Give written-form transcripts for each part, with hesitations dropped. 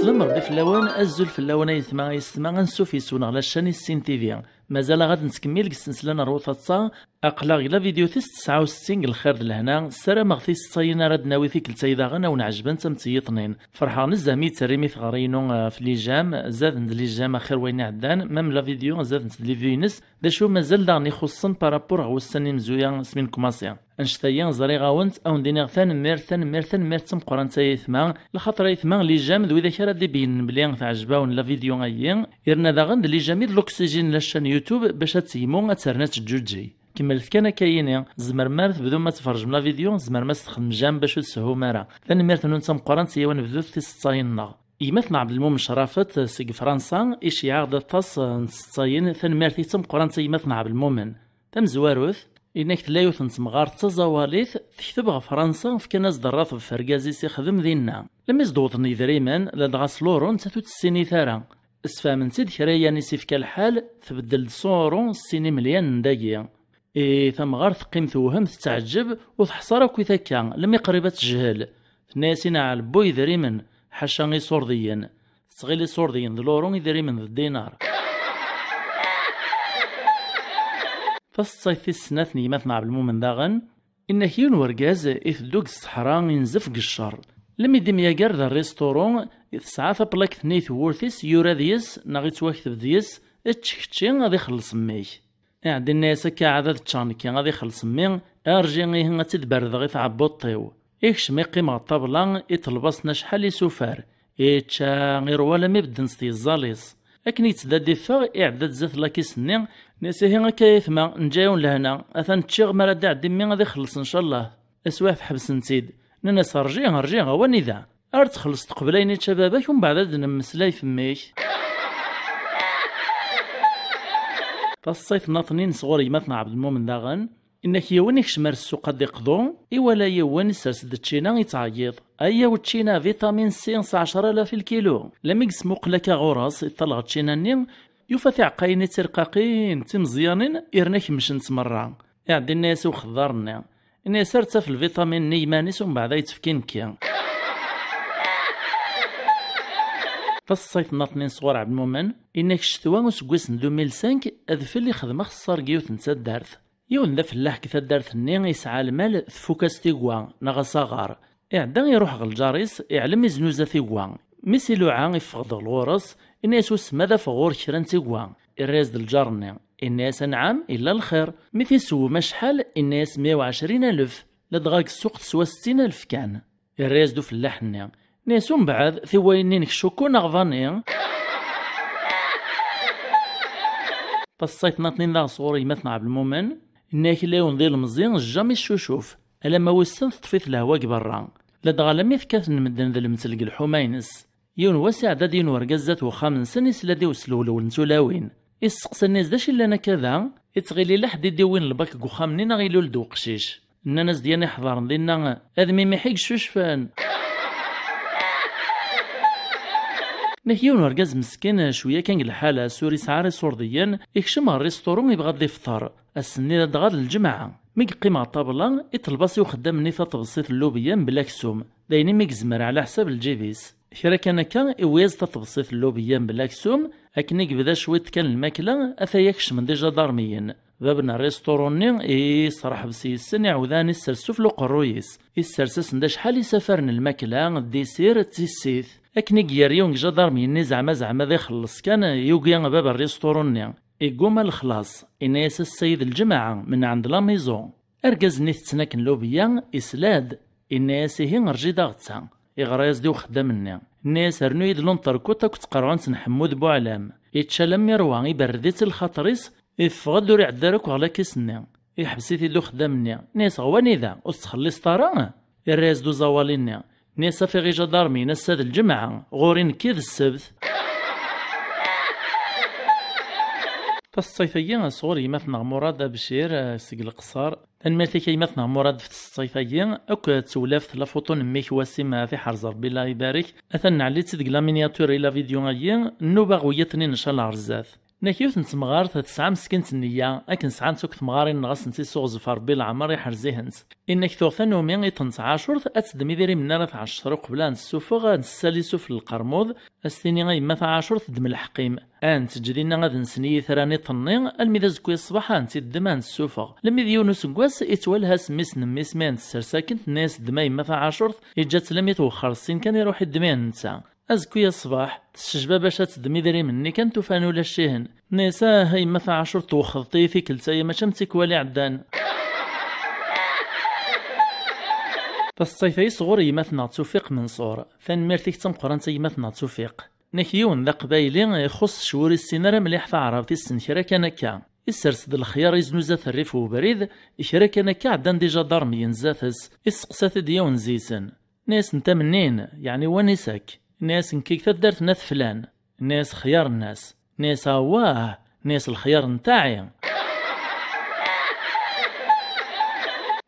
سلام ربي في اللوان الزول في اللوان يسمع نسوف يسون على الشان السين تيفي مازال غاد نتكمل السلسله روثا اقلا غير فيديو 69 الخير لهنا السلام غثي ستاين راد ناوي فيك لتايدا غنا ونعجبن تمتيطنين فرحان زامي تريمي ثغرينو في ليجام زاد ند ليجام اخر وين عدان ميم لا فيديو زاد ند لي فينس دا شو مازال داغني خصن بارابور غو السنين مزويا سمين كوماسيا انشتايا زري غاونت او ندير ثان تم قران تايثما لخاطر يثما ليجام ذوي ذاك راه بين بلي تعجباون لا فيديو غايين يرنا داغن لي جامي الاكسجين لاشان يوتيوب باش تيمو ترنات جوجي كما كان كاينين زمر مار تبدو ما تفرج من لا فيديو زمر ما تخدم جام باش تسهو مارا ثاني ميرت نون قران تيوان بدو في 60 يمثل عبد المؤمن شرافت سيق فرنسا إشياع ذا طاس نستاين ثاني ميرت تم قران تيمثل عبد المؤمن تم زواروث إنك تلايوث نتمغار تزواليث تكتب فرنسا في كناز درات بفرقازي سيخدم ذينا لما يزدوطني ذريمان لدغاس لورون تاتوت السيني ثارا اسفامن سيد كرايا نسيف كالحال تبدل صورون السيني مليان نداقيا ثمغار ثقيم توهم تتعجب وتحصر كي ثكا لم قريبة تجهل ناسينا على بوي ذريمن حاشا غي صورديا تغيلي صورديا ذلورون ذريمن الدينار فالصيف السنات نيماتنا عبد المؤمن داغن إن كيون ورقاز إثدوك الصحراء ينزف قشر لم يدم يقر ذا الريستورون يتسعى بلاك ثنيث وورثيس يورا ديس ناغي واكتب ديس اتشكتشي غادي يخلص ميك عندي الناس كا عدد تشانكي غادي يخلص مي ارجي غي تدبر غي تعبو الطيو إيكش ما يقيم على الطابلة يتلبسنا شحال يسوفار إيتشا غير ولا ما يبدن ستي الزاليس أكن يتدادي فاغ إعداد زات لاكيسني ناسي هكا يثما نجاون لهنا أثن تشيغ مرا دا عدي غادي يخلص إن شاء الله أسواه في حبس نتيد ناس رجي غواني ذا أرد تخلص تقبليني شبابك ومن بعد نمسلاي فميك فالصيف ناطنين صغوري مثنى عبد المؤمن داغن إنك يوانيك شمار السوق قد يقضون إولا يواني سرسد تشينا يتعيض أيا وتشينا فيتامين سي 10,000 الكيلو لما يقسمو قلاكا غراس يطلع تشينا نين يوفا عقايني ترقاقين تمزيانين إرناك مش نتمرع يعدي الناس وخضارنا الناس رتا في الفيتامين نيمانيس ومن بعد يتفكين كيان فالصيف ناطنين صغار عبد المؤمن إنك شتوا وسكويس 2005 أذفل اللي خدمة خصار جيوث نتا دارث يون ذا فلاح كيف دارث النين يسعى المال فوكاس تيغوا نغا صغار إعدا يروح غالجاريس يعلم يزنوزا تيغوا ميسي لوعا يفقد الغورس الناس وسما فغور كران تيغوا الراز الجارنا الناس نعم إلا الخير مثل سو مشحال الناس 120,000 لدغاك السوق تسوى 60,000 كان الراز دو فلاحنا ناس من بعد ثوينين كشوكو نغفاني فالصيف ناطنين ذا صوري مثنى عبد المؤمن إنك لاون ذي المزيان جامي الشوشوف ألا ما وسن تطفيت الهواك برا لدغا لم يفكاث نمدن ذا المتلق الحماينس يون واسع دا دين ورقزات وخامن سنس لدي وسلولو نتولاوين يسقس الناس داش إلا أنا كذا يتغيلي لحد يديوين الباك قخامنين غيلو لدو قشيش الناس ديالنا حضارن دينا أدمي ميحيق شوشفان نهيون ورقاز مسكين شويه كان الحاله سوري سعاري صورديا يكشم الريستورون يبغى ضيف فطار السنين دغاد الجمعه ميك قيمه الطابله يطلباسي وخدام نيفا تبسيط اللوبيا بلا كسوم دايني ميك زمر على حساب الجيبيس كرا كان إويز تبسيط اللوبيا بلا كسوم اكنيك بدا شويه كان الماكله اثاياكش من ديجا دارميين بابنا الريستوروني صراحه بسيسن يعوذاني السرسوف لو قرويس السرسس نداش شحال يسافرن الماكله الديسير تيسيث أكني جيريون جدارميني زعما ذا يخلص كان يوقيا باب الريستوروني يقوم الخلاص إناس السيد الجماعة من عند لا ميزون أرقز نيت تسناكن لوبيا إسلاد الناس هي نرجي داغتها إغرايز ديو خدامنا الناس رنو يدلون طركوتا كتقرعون سنحمود بوعلام يتشالم يروى يبرديت الخطريس يفغد دوري عدارك وعلى كيسنا يحبسيتي دو خدامنا ناس غواني ذا وتخلص طارا الراز دو زوالينا نيسا في غي جدارمي نساد الجمعة غورين كيد السبت فالصيفية صغري مثنى مراد بشير سيق القصار تنميتي كي مثنى مراد في الصيفية أو تولافت لافوطون ميك واسمة في حرزر بالله يبارك أثنى علي تصدق لا مينياتور إلى فيديو غيين نوبا غويتني إن شاء الله عرزاث ناكيوت نتمغارت تسعة مسكنت النية أكن سعان سوك تمغارين نغاس نتي سوغ زفار بي العمر يحرزيهنت إنك توثن ومين يطنت عاشرت أتدمي ذيري من نارة عشر قبلان السوفغ نسالي سوف للقرموض أستيني غي ما عاشرت دم الحقيم أنت جدينا غاد نسني ثراني طنين الميدا زكوي الصباح أنت الدمان السوفغ لمي يونس نقواس إتوالها سميس نميس مان سرساكنت ناس دماي ما عاشرت إجات لمي توخر السين كان يروح الدمان نتا أزكويا الصباح تشجبا باش تدمي دري مني كان توفانو للشيهن نيسا هاي ما عاشر توخضتي في كلتا ما شمتك والي عدان تصيفي صغور يمثنا توفيق من صور ثان ميرتيك تمقران يمثنا توفيق نكيون ذا قبايلي يخص شوري السينارة مليح فعرفتي السنكرة كان كا السرسد الخيار يزنوزات الريف وبريد إشرا كان كا عدان ديجا دار مينزاتس إسقسات ديون زيسن ناس نتا منين يعني ونساك ناس نكيك دارت ناس فلان ناس خيار الناس ناس واه ناس الخيار نتاعي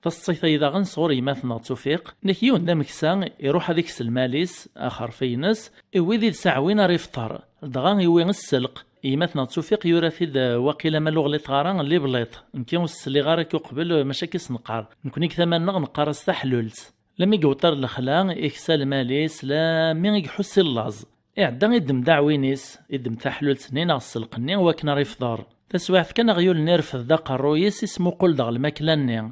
فالصيف إذا غنصور يماثنا توفيق نكيون دا مكسان يروح هذيك سلماليس آخر فينس إويذي ساعوين ريفطر دغان يوين السلق يماثنا توفيق يرافد واقيلا ما لغلي طغاران اللي بليط نكيون السلي غارك يقبل مشاكل نقار نكونيك ثمان نقار استحلولت لما يقوطر الخلا إكسال ماليس لا مين يحس اللاز إعدا يدم دعوينيس يدم تحلول سنين السلقني وكنا ريفضار تسواعث كان غيول نيرف ذا قرويس اسمو قول دغ الماكلاني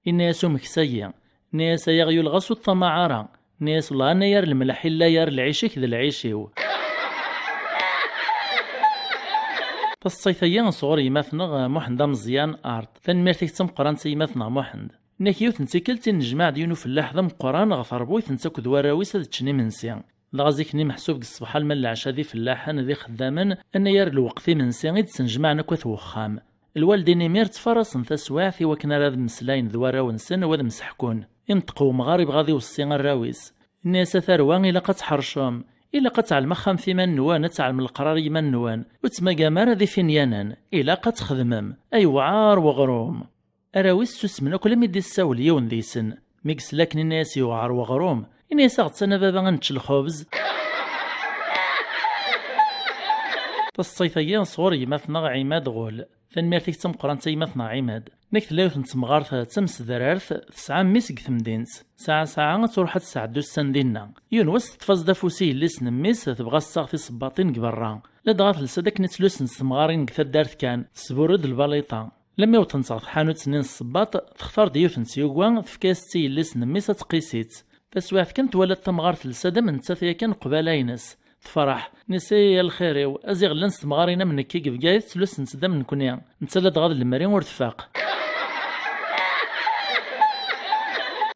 الناس مكسيا ناس يغيول غسو الطماعارا ناس لا نير الملح لا ير العيشك ذا العيشيو فالصيفيين صغور يماثنغ محند مزيان أرض ثان ميرتيك تمقران سيماثنا محند ناكيو تنسيكلتي نجمع ديونو في اللحظة مقران غفر بوي تنساكو دواراويس هاد تشني منسيان لغازيكني محسوب الصباح المال العشا ذي في اللحن ذي خداما أن يار الوقتي منسيان إد تنجمع نكوث وخام الوالدين مير تفرصن تسواعثي وكنا راد مسلاين دواراو نسن وذ مسحكون ينطقو مغارب غادي وصيان الراويس الناس ثروان إلا قد حرشهم إلا قد على المخام في من نوان تعلم القرار من نوان وتما جامار ذي فينيانا إلا قد خدمم أي وعار وغروم أراويس تسمن كل ميدي الساول يون ديسن ميكس لكن الناس يوعر وغروم الناس غتسنى بابا غنتش الخبز تصيفيين صغور يماثنا عماد غول ثان ميرتيك تمقران تيماثنا عماد نيك تلاوث نتمغارث تمس درارث تسعة ميسك ثمدينس ساعة تروح تسعة دوسان دينا يونوس تفاز دافوسي اللي سنميس تبغى الساغ صباطين كبران لا دغاث لسدك نتلوس نتمغارين كثا دارت كان تسبورد الباليطان لما يوتنصاغ حانوت سنين الصباط تختار ديوث نسيوغوان فكاستي اللي سنميس تقيسيت تسواعث كانت ولات تمغارث لسادة من تسافيا كان قبالاينس تفرح نسي الخيريو ازيغ لنس تمغارينا من كيك بقايت تلوس نسدا من كونيا نتسلا دغاد المرين ورتفاق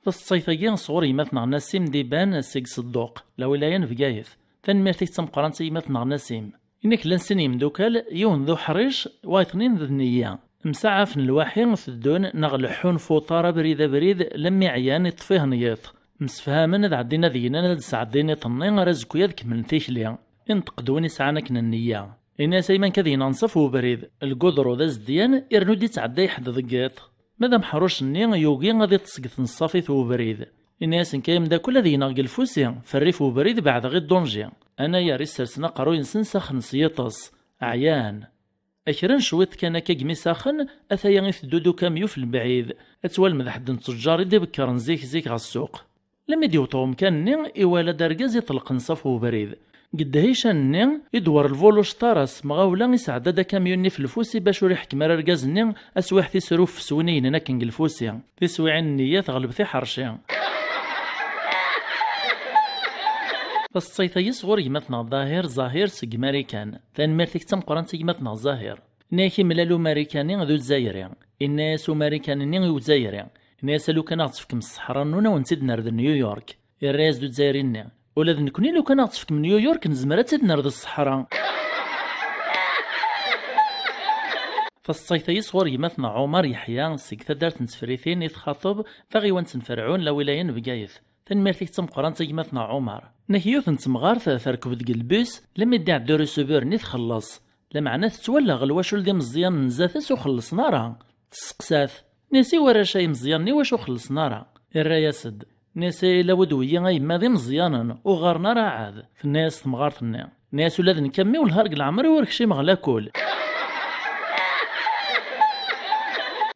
فالصيفيين صغور يماثنا ناسيم ديبان سيق صدوق لا ولايان بقايث ثان ميرتيك تمقران يماثنا ناسيم إنك لنسني مدوكال يون ذو حريش وايثنين ذو النية مسعف الواحين ثدون نغلحون فوطارة بريد لمي عيان يطفيه نياث مسفهامن ذا عدينا ذينا سعديني طنين رزكو يذك من تيشليا انتقدوني سعانا كنا النية إنا سيما كذينا نصف وبريد القدرو ذا زديان إرنو دي تعدي حد ذقيت ماذا محروش النين يوغي غادي تسقط نصافي وبريد الناس كايم دا كل ذي ناقل فوسي فريف وبريد بعد غير دونجي أنا يا ريسرسنا قرو ينسن سخن سيطس عيان أكرن شويت كان كاقمي ساخن أثايا يثدودو كاميو في البعيد أتوال مذحد التجار يدي بكرن زيك على السوق لما ديوطوم كان نين إوالا دارقاز يطلق نصف وبريد قد هيشان نين يدور الفولوش طارس مغاولا يسعد دا كاميوني في الفوسي باش يحك مرا رقاز نين أسواح في سروف سونين ناكن الفوسي في سويعين النيات غلب في حرشي فالصيفي صغور يمثنا ظاهر سق ماريكان ثان ميرتيك تمقران يمثنا ظاهر ناكي ملالو ماريكاني ذو الزايرين الناس ماريكاني ذو الزايرين الناس لو كان عطفك من الصحراء نونا ونسيد نرد نيويورك الراس دو الزايرين ولا نكوني لو كان عطفك من نيويورك نزمرا تسيد نرد الصحراء فالصيفي صغور يمثنا عمر يحيى سيكتا دارت نتفريثين يتخاطب فغيوان تنفرعون لولايين بقايث ثان ميرتيك تمقران يمثنا عمر نكيوث نتمغارث تركب ديك البوس لما يدي عدو ريسوبور ني تخلص لا معناه تتولى غلواشول دي مزيان من زاثس وخلصنا راه تسقساث نسي ورا شي مزيان ني واش وخلصنا راه الراياسد نسي لا ودويا غاي ما دي مزيانا وغارنا راه عاد في الناس تمغارثنا ناس ولاد نكمي والهرق العمر ورك شي مغلا كول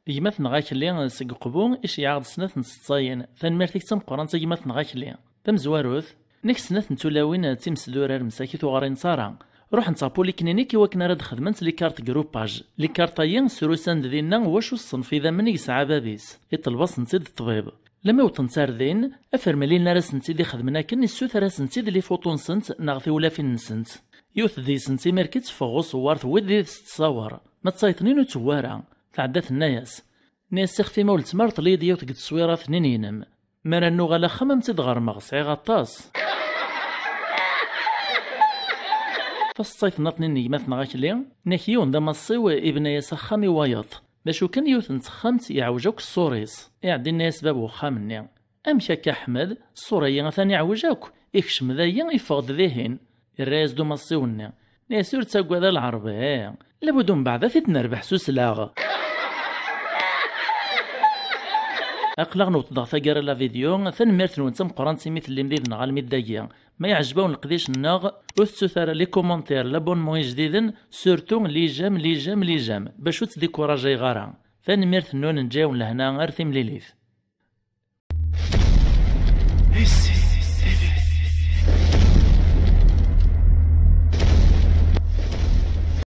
يمات نغاك اللي سققبو إيش يعرض سنة نسطاين ثان مرتيك تمقران يمات نغاك اللي تمزواروث نيك سنة نتولاوين تيمس دورار مساكي وغارين صارا روح نصابو لي كلينيكي وكنا راد خدمت لي كارت جروباج لي كارطايين سروساند دينا واش الصنف إذا من يسعى بابيس يطلباس نسيد الطبيب لما وطن ساردين أفرملين راس نسيد خدمنا كني السوث راس نسيد لي فوتون سنت ناغثي ولا فين نسنت يوث دي سنتي ماركت فغو صوارت ودي تتصور ما تصايطنين وتوارا تعدات الناس ناس تخفي مول تمرت لي ديوت قد تصويرات ثنين ينم مرا نوغالا خمم تدغر مغسعي غطاس فالصيف نطنين يمثنا غاك اللي ناكيون دا مصيو ابن يسخامي وايط باشو كان يوث نتخمت يعوجوك الصوريس يعدي الناس باب وخامني امشاك احمد الصورية ثاني يعوجوك يكشم ذايا يفقد ذهن الراس دو مصيوني ناس يرتاقوا ذا العربي لابدو من بعد تتنربح سوسلاغ اقلق نوت ضغطا كار لا فيديو ثان ميرت نونتم قران سميت اللي مديد نغال ميدايا ما يعجبون القديش الناغ وثثار لي كومونتير لابونمون جديدن سورتو لي جام باش تديكوراجي غارا ثان ميرت نون نجاو لهنا غير ثمليليف